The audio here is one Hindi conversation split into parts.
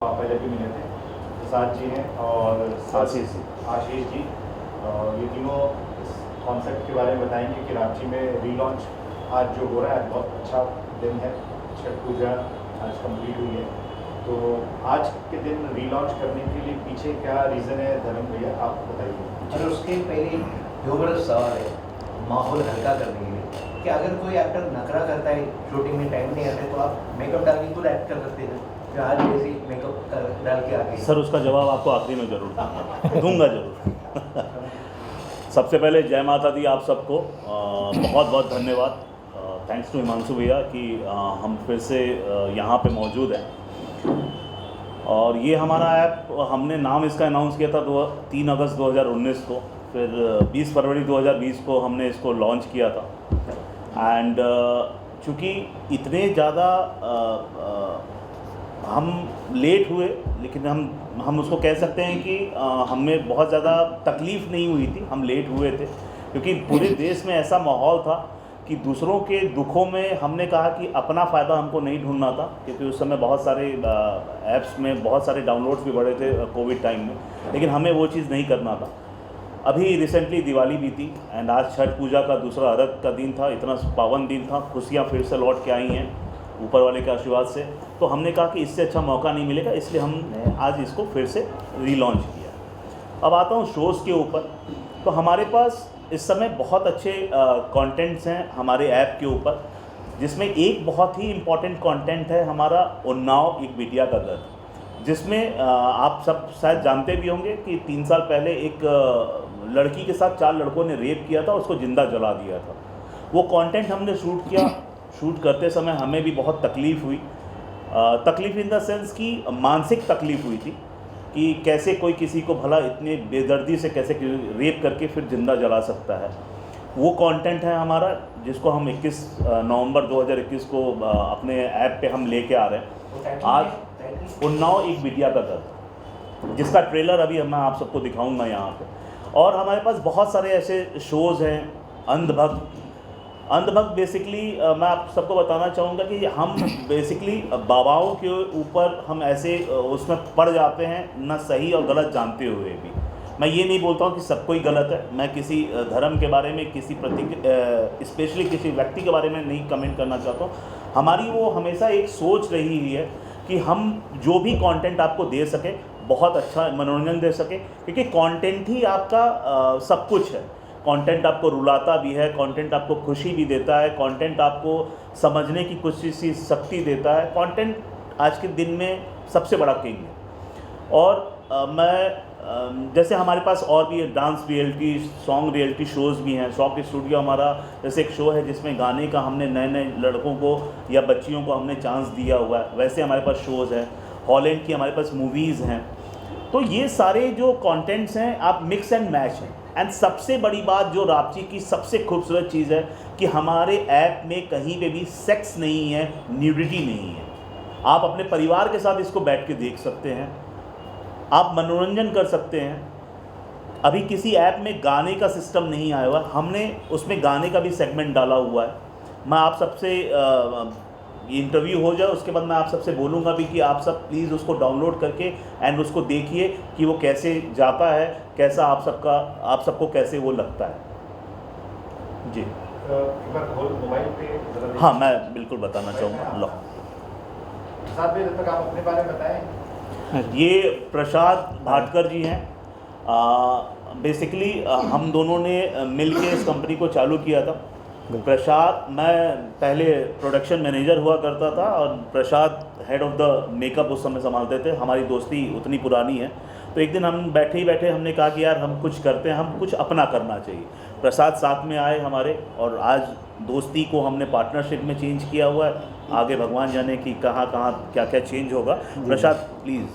पहले भी मिले थे, प्रसाद जी हैं और आशीष जी। ये तीनों इस कॉन्सेप्ट के बारे में बताएंगे कि रांची में रीलॉन्च आज जो हो रहा है, बहुत अच्छा दिन है। छठ पूजा आज कंप्लीट हुई है, तो आज के दिन रीलॉन्च करने के लिए पीछे क्या रीज़न है? धर्म भैया आप बताइए। और उसके पहले जो बड़ा सवाल है माहौल हल्का करने के लिए कि अगर कोई एक्टर नखरा करता है, शूटिंग में टाइम नहीं आता है, तो आप मेकअप डाल के खुद एक्ट कर सकते हैं। जो आज जैसे मेकअप डाल के आगे सर, उसका जवाब आपको आखिरी में जरूर दूंगा जरूर। सबसे पहले जय माता दी आप सबको, बहुत बहुत धन्यवाद। थैंक्स टू हिमांशु भैया कि हम फिर से यहाँ पे मौजूद हैं। और ये हमारा ऐप, हमने नाम इसका अनाउंस किया था 3 अगस्त 2019 को, फिर 20 फरवरी 2020 को हमने इसको लॉन्च किया था। एंड चूँकि इतने ज़्यादा हम लेट हुए, लेकिन हम उसको कह सकते हैं कि हमें बहुत ज़्यादा तकलीफ़ नहीं हुई थी। हम लेट हुए थे क्योंकि पूरे देश में ऐसा माहौल था कि दूसरों के दुखों में हमने कहा कि अपना फ़ायदा हमको नहीं ढूंढना था, क्योंकि उस समय बहुत सारे ऐप्स में बहुत सारे डाउनलोड्स भी बढ़े थे कोविड टाइम में, लेकिन हमें वो चीज़ नहीं करना था। अभी रिसेंटली दिवाली भी थी एंड आज छठ पूजा का दूसरा अर्घ का दिन था। इतना पावन दिन था, खुशियाँ फिर से लौट के आई हैं ऊपर वाले के आशीर्वाद से। तो हमने कहा कि इससे अच्छा मौका नहीं मिलेगा, इसलिए हमने आज इसको फिर से रीलॉन्च किया। अब आता हूँ शोज़ के ऊपर। तो हमारे पास इस समय बहुत अच्छे कंटेंट्स हैं हमारे ऐप के ऊपर, जिसमें एक बहुत ही इम्पॉर्टेंट कंटेंट है हमारा उन्नाव एक बिटिया का दर्द, जिसमें आप सब शायद जानते भी होंगे कि 3 साल पहले एक लड़की के साथ 4 लड़कों ने रेप किया था, उसको ज़िंदा जला दिया था। वो कंटेंट हमने शूट किया। शूट करते समय हमें भी बहुत तकलीफ़ हुई। तकलीफ़ इन द सेंस कि मानसिक तकलीफ़ हुई थी कि कैसे कोई किसी को भला इतने बेदर्दी से कैसे रेप करके फिर ज़िंदा जला सकता है। वो कंटेंट है हमारा, जिसको हम 21 नवंबर 2021 को अपने ऐप पे हम लेके आ रहे हैं। आज उन्नाव एक बिटिया का दर्द, जिसका ट्रेलर अभी मैं आप सबको दिखाऊंगा यहाँ पे। और हमारे पास बहुत सारे ऐसे शोज़ हैं। अंधभक्त बेसिकली मैं आप सबको बताना चाहूँगा कि हम बेसिकली बाबाओं के ऊपर हम ऐसे उसमें पड़ जाते हैं, ना सही और गलत जानते हुए भी। मैं ये नहीं बोलता हूँ कि सब कोई गलत है। मैं किसी धर्म के बारे में, किसी स्पेशली किसी व्यक्ति के बारे में नहीं कमेंट करना चाहता हूँ। हमारी वो हमेशा एक सोच रही है कि हम जो भी कंटेंट आपको दे सके, बहुत अच्छा मनोरंजन दे सके, क्योंकि कंटेंट ही आपका सब कुछ है। कंटेंट आपको रुलाता भी है, कंटेंट आपको खुशी भी देता है, कंटेंट आपको समझने की कुछ सी शक्ति देता है। कंटेंट आज के दिन में सबसे बड़ा किंग है। और मैं जैसे हमारे पास और भी dance reality, song reality shows भी हैं। शॉक स्टूडियो हमारा जैसे एक शो है जिसमें गाने का हमने नए नए लड़कों को या बच्चियों को हमने चांस दिया हुआ है। वैसे हमारे पास शोज़ हैं। हॉलैंड की हमारे पास मूवीज़ हैं। तो ये सारे जो कंटेंट्स हैं, आप मिक्स एंड मैच हैं। एंड सबसे बड़ी बात जो रांची की सबसे खूबसूरत चीज़ है कि हमारे ऐप में कहीं पे भी सेक्स नहीं है, न्यूडिटी नहीं है। आप अपने परिवार के साथ इसको बैठ के देख सकते हैं, आप मनोरंजन कर सकते हैं। अभी किसी ऐप में गाने का सिस्टम नहीं आया हुआ, हमने उसमें गाने का भी सेगमेंट डाला हुआ है। मैं आप सबसे इंटरव्यू हो जाए उसके बाद मैं आप सबसे बोलूँगा भी कि आप सब प्लीज़ उसको डाउनलोड करके एंड उसको देखिए कि वो कैसे जाता है, कैसा आप सबको कैसे वो लगता है। जी मोबाइल पे हाँ, मैं बिल्कुल बताना चाहूँगा। लो साथ में, जब तक आप अपने बारे में बताएं। ये प्रसाद भाटकर जी हैं। बेसिकली हम दोनों ने मिल के इस कंपनी को चालू किया था। प्रसाद, मैं पहले प्रोडक्शन मैनेजर हुआ करता था और प्रसाद हेड ऑफ़ द मेकअप उस समय संभालते थे। हमारी दोस्ती उतनी पुरानी है। तो एक दिन हम बैठे ही बैठे हमने कहा कि यार हम कुछ करते हैं, हम कुछ अपना करना चाहिए। प्रसाद साथ में आए हमारे, और आज दोस्ती को हमने पार्टनरशिप में चेंज किया हुआ है। आगे भगवान जाने कि कहाँ कहाँ क्या क्या चेंज होगा। प्रसाद प्लीज़।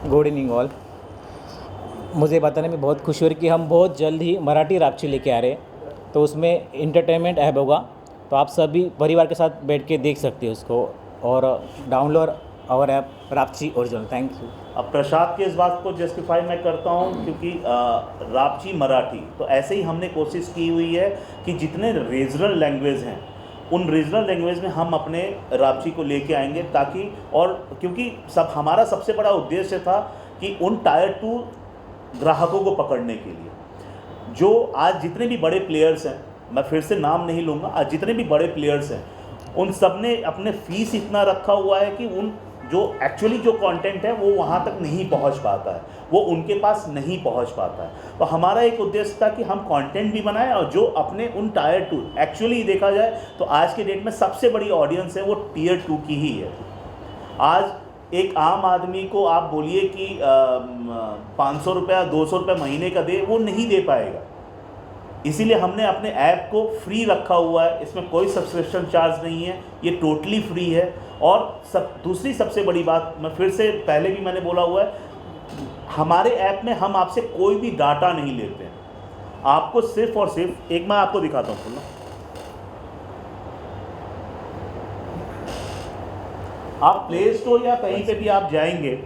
Good evening all. मुझे बताने में बहुत खुशी हो रही कि हम बहुत जल्द ही मराठी रांची लेके आ रहे हैं। तो उसमें इंटरटेनमेंट ऐप होगा, तो आप सभी परिवार के साथ बैठ के देख सकते हो उसको, और download our app Ranchi original. Thank you. अब प्रसाद के इस बात को जस्टिफाई मैं करता हूँ क्योंकि रांची मराठी, तो ऐसे ही हमने कोशिश की हुई है कि जितने रीजनल लैंग्वेज हैं उन रीजनल लैंग्वेज में हम अपने रापची को लेके आएंगे, ताकि और क्योंकि हमारा सबसे बड़ा उद्देश्य था कि उन टायर 2 ग्राहकों को पकड़ने के लिए, जो आज जितने भी बड़े प्लेयर्स हैं, मैं फिर से नाम नहीं लूँगा, आज जितने भी बड़े प्लेयर्स हैं उन सब ने अपने फीस इतना रखा हुआ है कि उन जो एक्चुअली जो कंटेंट है वो वहाँ तक नहीं पहुँच पाता है, वो उनके पास नहीं पहुँच पाता है। तो हमारा एक उद्देश्य था कि हम कंटेंट भी बनाएं और जो अपने उन टायर 2, एक्चुअली देखा जाए तो आज के डेट में सबसे बड़ी ऑडियंस है वो टियर 2 की ही है। आज एक आम आदमी को आप बोलिए कि 500 रुपया 200 रुपये महीने का दे, वो नहीं दे पाएगा। इसीलिए हमने अपने ऐप को फ्री रखा हुआ है, इसमें कोई सब्सक्रिप्शन चार्ज नहीं है, ये टोटली फ्री है। और दूसरी सबसे बड़ी बात, मैं फिर से पहले भी मैंने बोला हुआ है, हमारे ऐप में हम आपसे कोई भी डाटा नहीं लेते हैं। आपको सिर्फ और सिर्फ एक मैं आपको दिखाता हूँ, सुनो, आप प्ले स्टोर या कहीं पे भी आप जाएंगे,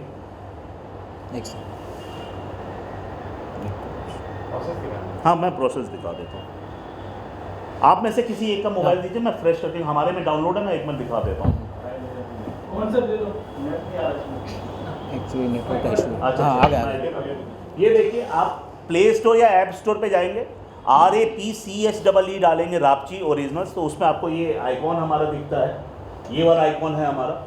हाँ मैं प्रोसेस दिखा देता हूँ। आप में से किसी एक का मोबाइल दीजिए, मैं फ्रेश करके, हमारे में डाउनलोड है, मैं एक मिनट दिखा देता हूँ। कौन सा दे दो? एक्चुअली नेटवर्क का इशू। अच्छा, हाँ आ गया। ये देखिए, आप प्ले स्टोर या ऐप स्टोर पे जाएंगे, RAPCHEE डालेंगे रापची ओरिजिनल्स, तो उसमें आपको ये आइकॉन हमारा दिखता है, ये वाला आइकॉन है हमारा,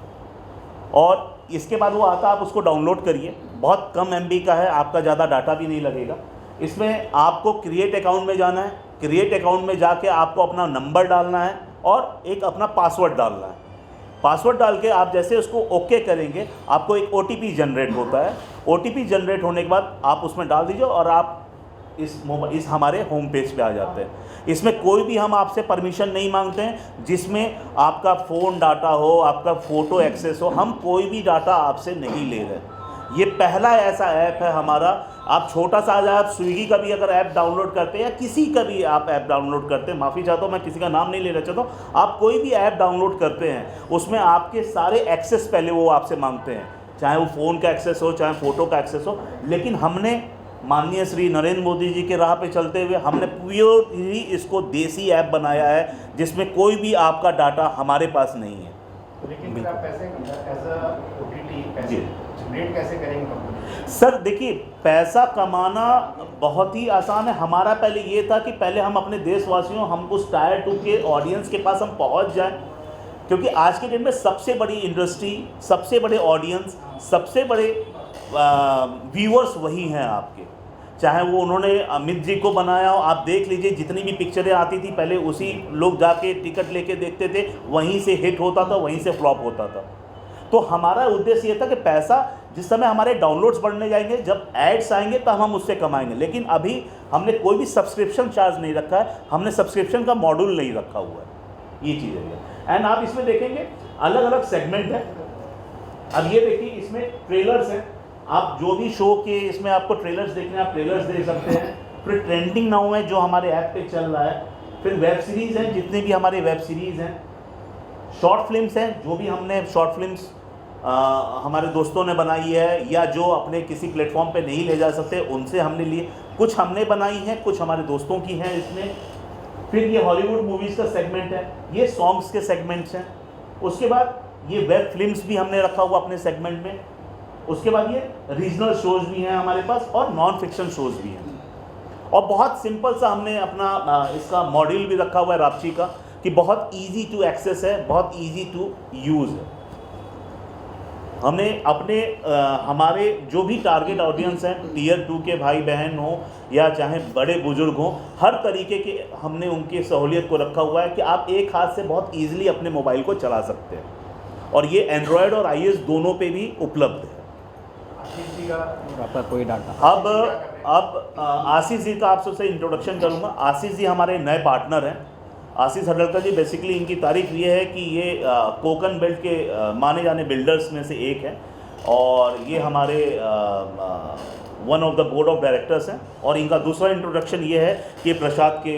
और इसके बाद वो आता है, आप उसको डाउनलोड करिए। बहुत कम MB का है, आपका ज़्यादा डाटा भी नहीं लगेगा। इसमें आपको क्रिएट अकाउंट में जाना है, क्रिएट अकाउंट में जाके आपको अपना नंबर डालना है और एक अपना पासवर्ड डालना है। पासवर्ड डाल के आप जैसे उसको ओके करेंगे, आपको एक OTP जनरेट होता है। OTP जनरेट होने के बाद आप उसमें डाल दीजिए और आप इस हमारे होम पेज पे आ जाते हैं। इसमें कोई भी हम आपसे परमिशन नहीं मांगते हैं, जिसमें आपका फ़ोन डाटा हो, आपका फ़ोटो एक्सेस हो, हम कोई भी डाटा आपसे नहीं ले रहे। ये पहला ऐसा ऐप है हमारा। आप छोटा सा आप स्विगी का भी अगर ऐप डाउनलोड करते हैं या किसी का भी आप ऐप डाउनलोड करते हैं, माफ़ी चाहता हूँ मैं किसी का नाम नहीं लेना चाहता हूँ, आप कोई भी ऐप डाउनलोड करते हैं उसमें आपके सारे एक्सेस पहले वो आपसे मांगते हैं, चाहे वो फ़ोन का एक्सेस हो, चाहे फ़ोटो का एक्सेस हो। लेकिन हमने माननीय श्री नरेंद्र मोदी जी के राह पे चलते हुए हमने प्योर ही इसको देसी ऐप बनाया है, जिसमें कोई भी आपका डाटा हमारे पास नहीं है। लेकिन फिर आप पैसे एज अ OTT पैसे जनरेट कैसे करेंगे कंपनी? सर देखिए, पैसा कमाना बहुत ही आसान है। हमारा पहले ये था कि पहले हम अपने देशवासियों, हम उस टायर 2 के ऑडियंस के पास हम पहुंच जाएं, क्योंकि आज के दिन में सबसे बड़ी इंडस्ट्री, सबसे बड़े ऑडियंस, सबसे बड़े व्यूअर्स वही हैं आपके। चाहे वो उन्होंने अमित जी को बनाया हो, आप देख लीजिए जितनी भी पिक्चरें आती थी पहले उसी लोग जाके टिकट लेके देखते थे, वहीं से हिट होता था, वहीं से फ्लॉप होता था। तो हमारा उद्देश्य ये था कि पैसा जिस समय हमारे डाउनलोड्स बढ़ने जाएंगे, जब एड्स आएंगे तब हम उससे कमाएंगे। लेकिन अभी हमने कोई भी सब्सक्रिप्शन चार्ज नहीं रखा है, हमने सब्सक्रिप्शन का मॉड्यूल नहीं रखा हुआ है, ये चीज़ है। एंड आप इसमें देखेंगे अलग अलग सेगमेंट है। अब ये देखिए, इसमें ट्रेलर्स हैं, आप जो भी शो के इसमें आपको ट्रेलर्स देखने हैं, आप ट्रेलर्स देख सकते हैं। फिर ट्रेंडिंग नाउ है जो हमारे ऐप पे चल रहा है। फिर वेब सीरीज़ हैं, जितने भी हमारे वेब सीरीज़ हैं। शॉर्ट फिल्म्स हैं, जो भी हमने शॉर्ट फिल्म्स हमारे दोस्तों ने बनाई है या जो अपने किसी प्लेटफॉर्म पे नहीं ले जा सकते, उनसे हमने लिए, कुछ हमने बनाई हैं, कुछ हमारे दोस्तों की हैं इसमें। फिर ये हॉलीवुड मूवीज़ का सेगमेंट है, ये सॉन्ग्स के सेगमेंट्स हैं। उसके बाद ये वेब फिल्म्स भी हमने रखा हुआ अपने सेगमेंट में। उसके बाद ये रीजनल शोज़ भी हैं हमारे पास और नॉन फिक्शन शोज़ भी हैं। और बहुत सिंपल सा हमने अपना इसका मॉड्यूल भी रखा हुआ है रापची का, कि बहुत इजी टू एक्सेस है, बहुत इजी टू यूज़ है। हमने अपने हमारे जो भी टारगेट ऑडियंस हैं, टियर 2 के भाई बहन हो या चाहे बड़े बुजुर्ग हों, हर तरीके के हमने उनकी सहूलियत को रखा हुआ है कि आप एक हाथ से बहुत ईजिली अपने मोबाइल को चला सकते हैं। और ये एंड्रॉयड और iOS दोनों पे भी उपलब्ध है। आपका कोई डाटा अब आशीष जी का आप सबसे इंट्रोडक्शन करूंगा। आशीष जी हमारे नए पार्टनर हैं। आशीष हडलकर जी, बेसिकली इनकी तारीफ ये है कि ये कोकन बेल्ट के माने जाने बिल्डर्स में से एक हैं और ये हमारे one of the board of directors हैं। और इनका दूसरा इंट्रोडक्शन ये है कि प्रसाद के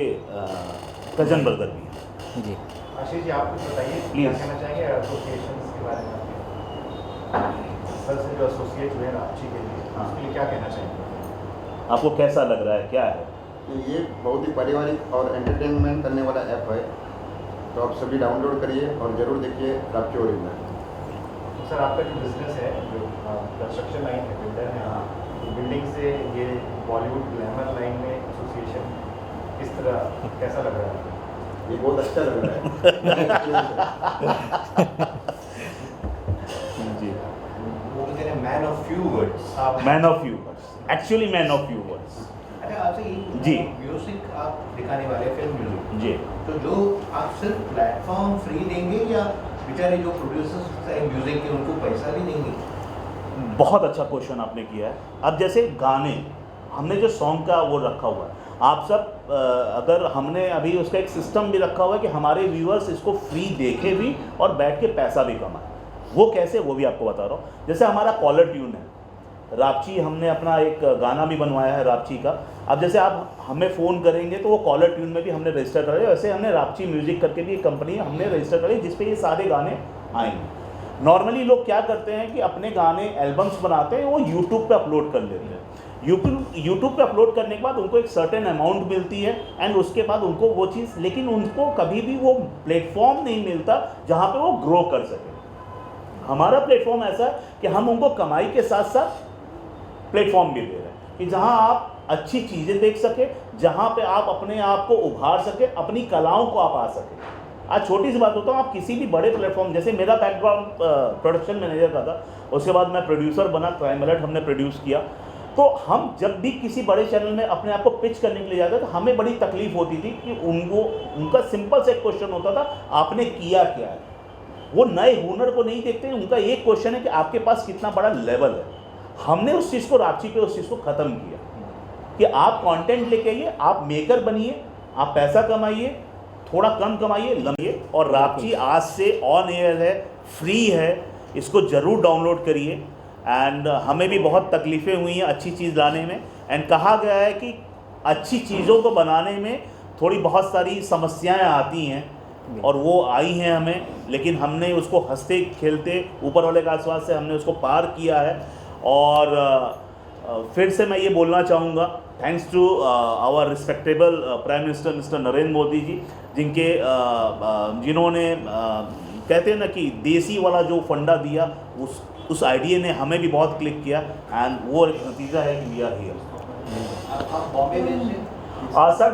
कजन ब्रदर भी हैं। जी आशीष जी, आप कुछ बताइए, क्या कहना चाहेंगे एसोसिएशन के बारे में? सर से जो एसोसिएट हुए हैं रांची के लिए, उसके लिए क्या कहना चाहेंगे? आपको कैसा लग रहा है, क्या है? ये बहुत ही पारिवारिक और एंटरटेनमेंट करने वाला ऐप है। तो आप सभी डाउनलोड करिए और ज़रूर देखिए रापची ओरिजिनल। सर आपका जो बिजनेस है, जो कंस्ट्रक्शन लाइन है, बिल्डर है, बिल्डिंग से ये बॉलीवुड ग्लैमर लाइन में एसोसिएशन किस तरह, कैसा लग रहा है? ये बहुत अच्छा लग रहा है। जी, वो कहते हैं man of few words. Man of few words, actually man of few words. अच्छा, आपसे ये जी। म्यूजिक आप दिखाने वाले हैं, फिल्म म्यूजिक, जी, तो जो आप सिर्फ प्लेटफॉर्म फ्री देंगे या बेचारे जो प्रोड्यूसर्स हैं म्यूजिक के उनको पैसा भी देंगे? बहुत अच्छा क्वेश्चन आपने किया है। अब जैसे गाने, हमने जो सॉन्ग का वो रखा हुआ है, आप सब अगर हमने अभी उसका एक सिस्टम भी रखा हुआ है कि हमारे व्यूअर्स इसको फ्री देखे भी और बैठ के पैसा भी कमाए। वो कैसे, वो भी आपको बता रहा हूँ। जैसे हमारा कॉलर ट्यून है रापची, हमने अपना एक गाना भी बनवाया है रापची का। अब जैसे आप हमें फ़ोन करेंगे तो वो कॉलर ट्यून में भी हमने रजिस्टर करा है। वैसे हमने रापची म्यूज़िक करके भी एक कंपनी है, हमने रजिस्टर करी जिस पे ये सारे गाने आएंगे। नॉर्मली लोग क्या करते हैं कि अपने गाने एल्बम्स बनाते हैं, वो यूट्यूब पे अपलोड कर लेते हैं। यूट्यूब पे अपलोड करने के बाद उनको एक सर्टेन अमाउंट मिलती है एंड उसके बाद उनको वो चीज़, लेकिन उनको कभी भी वो प्लेटफॉर्म नहीं मिलता जहाँ पे वो ग्रो कर सके। हमारा प्लेटफॉर्म ऐसा है कि हम उनको कमाई के साथ साथ प्लेटफॉर्म भी दे रहे हैं कि जहाँ आप अच्छी चीज़ें देख सके, जहाँ पे आप अपने आप को उभार सके, अपनी कलाओं को आप आ सके। आज छोटी सी बात होता हूँ, आप किसी भी बड़े प्लेटफॉर्म, जैसे मेरा बैकग्राउंड प्रोडक्शन मैनेजर का था, उसके बाद मैं प्रोड्यूसर बना, क्राइम अलर्ट हमने प्रोड्यूस किया। तो हम जब भी किसी बड़े चैनल में अपने आप को पिच करने के लिए जाते तो हमें बड़ी तकलीफ होती थी कि उनका सिंपल से एक क्वेश्चन होता था, आपने किया क्या है। वो नए हुनर को नहीं देखते, उनका एक क्वेश्चन है कि आपके पास कितना बड़ा लेवल है। हमने उस चीज़ को रापची पे उस चीज़ को ख़त्म किया कि आप कंटेंट लेके आइए, आप मेकर बनिए, आप पैसा कमाइए, थोड़ा कम कमाइए, लंबिए। और रापची आज से ऑन एयर है, फ्री है, इसको ज़रूर डाउनलोड करिए। एंड हमें भी बहुत तकलीफ़ें हुई हैं अच्छी चीज़ लाने में, एंड कहा गया है कि अच्छी चीज़ों को बनाने में थोड़ी बहुत सारी समस्याएं आती हैं और वो आई हैं हमें, लेकिन हमने उसको हंसते खेलते ऊपर वाले के आशीर्वाद से हमने उसको पार किया है। और फिर से मैं ये बोलना चाहूँगा, thanks to our respectable prime minister mister Narendra Modi ji, जिन्होंने कहते हैं ना कि देसी वाला जो फंडा दिया, उस आइडिया ने हमें भी बहुत क्लिक किया एंड वो नतीजा है कि वी आर हियर। आप बॉम्बे में से? सर